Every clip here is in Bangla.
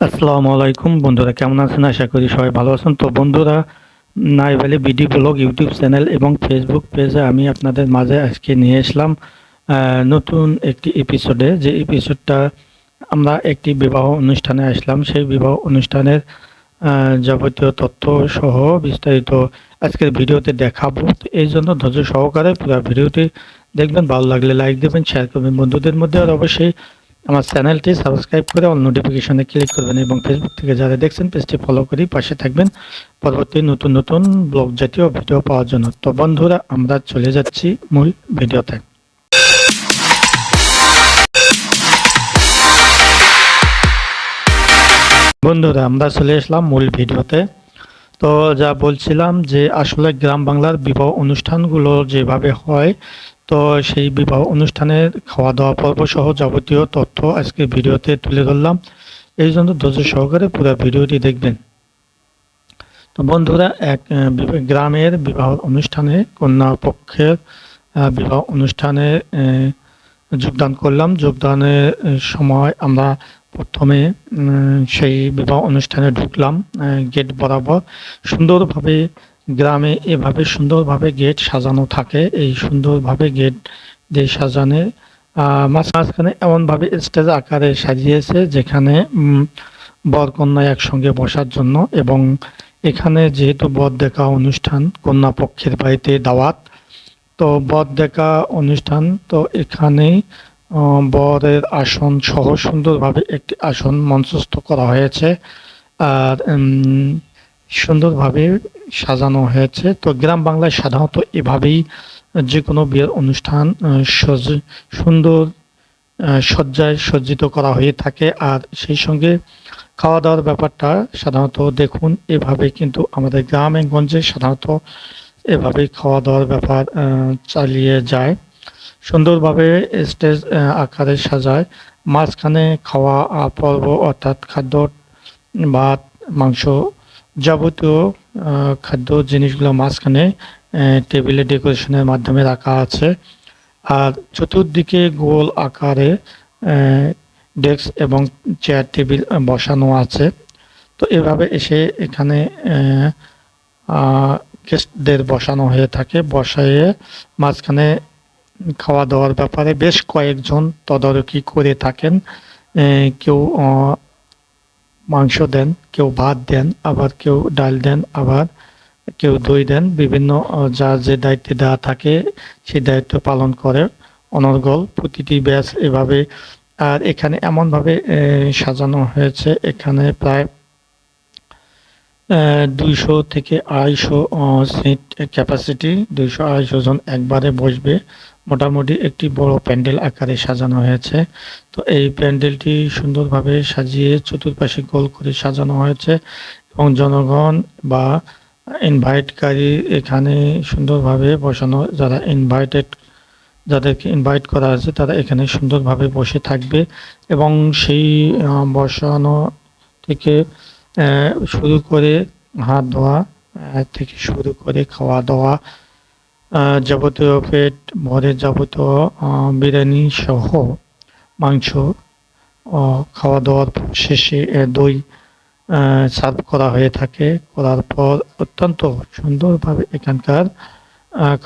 আসসালামু আলাইকুম বন্ধুরা, কেমন আছেন? আশা করি সবাই ভালো আছেন। তো বন্ধুরা, নাই valley BD blog YouTube channel এবং ফেসবুক পেজে আমি আপনাদের মাঝে আজকে নিয়ে আসলাম নতুন একটি এপিসোডে। যে এপিসোডটা আমরা একটি বিবাহ অনুষ্ঠানে আসলাম, সেই বিবাহ অনুষ্ঠানের যাবতীয় তথ্য সহ বিস্তারিত আজকের ভিডিওতে দেখাবো। তো এই জন্য ধৈর্য সহকারে পুরো ভিডিওটি দেখবেন। ভালো লাগলে লাইক দেবেন, শেয়ার করবেন বন্ধুদের মধ্যে, আর অবশ্যই আমার চ্যানেলটি সাবস্ক্রাইব করে অল নোটিফিকেশনে ক্লিক করবেন এবং ফেসবুক থেকে যারা দেখছেন পেজটি ফলো করে পাশে থাকবেন পরবর্তী নতুন নতুন ব্লগ জাতীয় ভিডিও পাওয়ার জন্য। তো বন্ধুরা, আমরা চলে যাচ্ছি মূল ভিডিওতে। বন্ধুরা, আমরা চলে আসলাম মূল ভিডিওতে। তো যা বলছিলাম যে আসলে গ্রাম বাংলার বিবাহ অনুষ্ঠানগুলো যেভাবে হয়, তো সেই বিবাহ অনুষ্ঠানের খাওয়া দাওয়া পর্ব সহ যাবতীয় তথ্য আজকে ভিডিওতে তুলে ধরলাম। এই জন্য ধৈর্য সহকারে পুরো ভিডিওটি দেখবেন। তো বন্ধুরা, এক গ্রামের বিবাহ অনুষ্ঠানে কন্যা পক্ষের বিবাহ অনুষ্ঠানে যোগদান করলাম। যোগদানের সময় আমরা প্রথমে সেই বিবাহ অনুষ্ঠানে ঢুকলাম। গেট বরাবর সুন্দরভাবে, গ্রামে এভাবে সুন্দরভাবে গেট সাজানো থাকে। এই সুন্দরভাবে গেট দিয়ে সাজানো মাঝখানে এমনভাবে স্টেজ আকারে সাজিয়েছে যেখানে বর কন্যা একসঙ্গে বসার জন্য। এবং এখানে যেহেতু বর দেখা অনুষ্ঠান, কন্যা পক্ষের বাড়িতে দাওয়াত, তো বর দেখা অনুষ্ঠান, তো এখানেই বরের আসন সহ সুন্দরভাবে একটি আসন মঞ্চস্থ করা হয়েছে আর সুন্দরভাবে সাজানো হয়েছে। তো গ্রাম বাংলায় সাধারণত এভাবেই যে কোনো বিয়ের অনুষ্ঠান সুন্দর সজ্জায় সজ্জিত করা হয়ে থাকে। আর সেই সঙ্গে খাওয়া দাওয়ার ব্যাপারটা সাধারণত দেখুন এভাবে, কিন্তু আমাদের গ্রামে গঞ্জে সাধারণত এভাবে খাওয়া দাওয়ার ব্যাপার চালিয়ে যায়। সুন্দরভাবে স্টেজ আকারে সাজায়। মাঝখানে খাওয়া পর্ব, অর্থাৎ খাদ্য, ভাত, মাংস, যাবতীয় খাদ্য জিনিসগুলো মাঝখানে টেবিলে ডেকোরেশনের মাধ্যমে রাখা আছে। আর চতুর্দিকে গোল আকারে ডেস্ক এবং চেয়ার টেবিল বসানো আছে। তো এভাবে এসে এখানে গেস্টদের বসানো হয়ে থাকে। বসায়ে মাঝখানে খাওয়া দাওয়ার ব্যাপারে বেশ কয়েকজন তদারকি করে থাকেন। কেউ মাংস দেন, কেউ ভাত দেন, আবার কেউ ডাল দেন, আবার কেউ দই দেন। বিভিন্ন যার যে দায়িত্বে দেওয়া থাকে সেই দায়িত্ব পালন করে অনর্গল প্রতিটি ব্যাচ এভাবে। আর এখানে এমনভাবে সাজানো হয়েছে, এখানে প্রায় 200 থেকে 250 সিট ক্যাপাসিটি, 200-250 জন একবারে বসবে। মোটামুটি একটি বড় প্যান্ডেল আকারে সাজানো হয়েছে। তো এই প্যান্ডেলটি সুন্দরভাবে সাজিয়ে চতুর্পাশে গোল করে সাজানো হয়েছে এবং জনগণ বা ইনভাইটকারী এখানে সুন্দরভাবে বসানো, যারা ইনভাইটেড, যাদেরকে ইনভাইট করা আছে তারা এখানে সুন্দরভাবে বসে থাকবে। এবং সেই বসানো থেকে শুরু করে হাত ধোয়া থেকে শুরু করে খাওয়া দাওয়া, যাবতীয় পেট ভরে যাবতীয় বিরিয়ানি সহ মাংস খাওয়া দাওয়ার শেষে দই সার্ভ করা হয়ে থাকে। করার পর অত্যন্ত সুন্দরভাবে এখানকার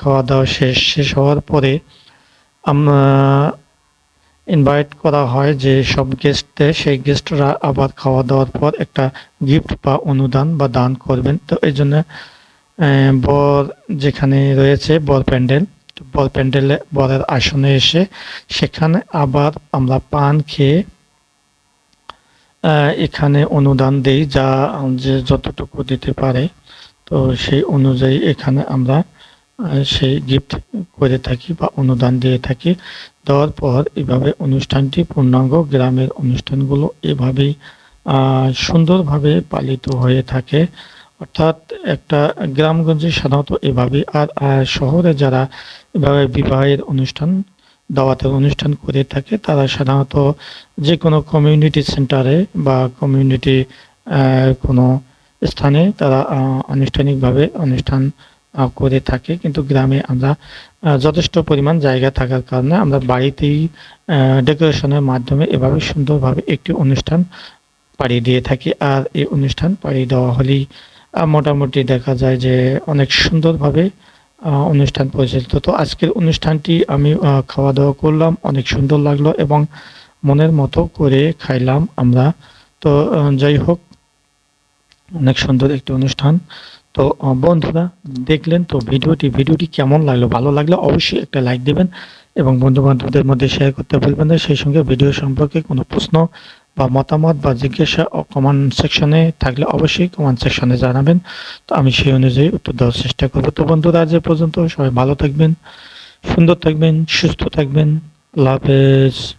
খাওয়া দাওয়া শেষ হওয়ার পরে আমরা ইনভাইট করা হয় যে সব গেস্টদের, সেই গেস্টরা আবার খাওয়া দাওয়ার পর একটা গিফট বা অনুদান বা দান করবেন। তো এই জন্য বর যেখানে রয়েছে বর প্যান্ডেল, বর প্যান্ডেলে বরের আসনে এসে সেখানে আবার আমরা পান খেয়ে এখানে অনুদান দেই, যা যে যতটুকু দিতে পারে। তো সেই অনুযায়ী এখানে আমরা সেই গিফট করে থাকি বা অনুদান দিয়ে থাকি। দেওয়ার পর এভাবে অনুষ্ঠানটি পূর্ণাঙ্গ। গ্রামের অনুষ্ঠানগুলো এভাবেই সুন্দরভাবে পালিত হয়ে থাকে। অর্থাৎ একটা গ্রামগঞ্জে সাধারণত এভাবেই। আর শহরে যারা এভাবে বিবাহের অনুষ্ঠান, দাওয়াতের অনুষ্ঠান করে থাকে, তারা সাধারণত যে কোনো কমিউনিটি সেন্টারে বা কমিউনিটি কোনো স্থানে তারা আনুষ্ঠানিকভাবে অনুষ্ঠান করে থাকে। কিন্তু গ্রামে আমরা যথেষ্ট পরিমাণ জায়গা থাকার কারণে আমরা বাড়িতেই ডেকোরেশনের মাধ্যমে এভাবে সুন্দরভাবে একটি অনুষ্ঠান পাড়ি দিয়ে থাকি। আর এই অনুষ্ঠান পাড়ি দেওয়া হলেই মোটামুটি দেখা যায় যে অনেক সুন্দরভাবে অনুষ্ঠান পরিচালিত। তো আজকের অনুষ্ঠানটি আমি খাওয়া-দাওয়া করলাম। অনেক সুন্দর লাগলো এবং মনের মতো করে খাইলাম আমরা। তো যাই হোক, অনেক সুন্দর একটি অনুষ্ঠান। তো বন্ধুরা দেখলেন তো ভিডিওটি কেমন লাগলো? ভালো লাগলে অবশ্যই একটা লাইক দিবেন এবং বন্ধু-বান্ধবদের মধ্যে শেয়ার করতে ভুলবেন না। সেই সঙ্গে ভিডিও সম্পর্কে কোনো প্রশ্ন বা মতামত বা জিজ্ঞাসা কমেন্ট সেকশনে থাকলে অবশ্যই কমেন্ট সেকশনে জানাবেন। তো আমি সেই অনুযায়ী উত্তর দেওয়ার চেষ্টা করব। তো বন্ধুরা আজ এ পর্যন্ত। সবাই ভালো থাকবেন, সুন্দর থাকবেন, সুস্থ থাকবেন। আল্লাহ হাফেজ।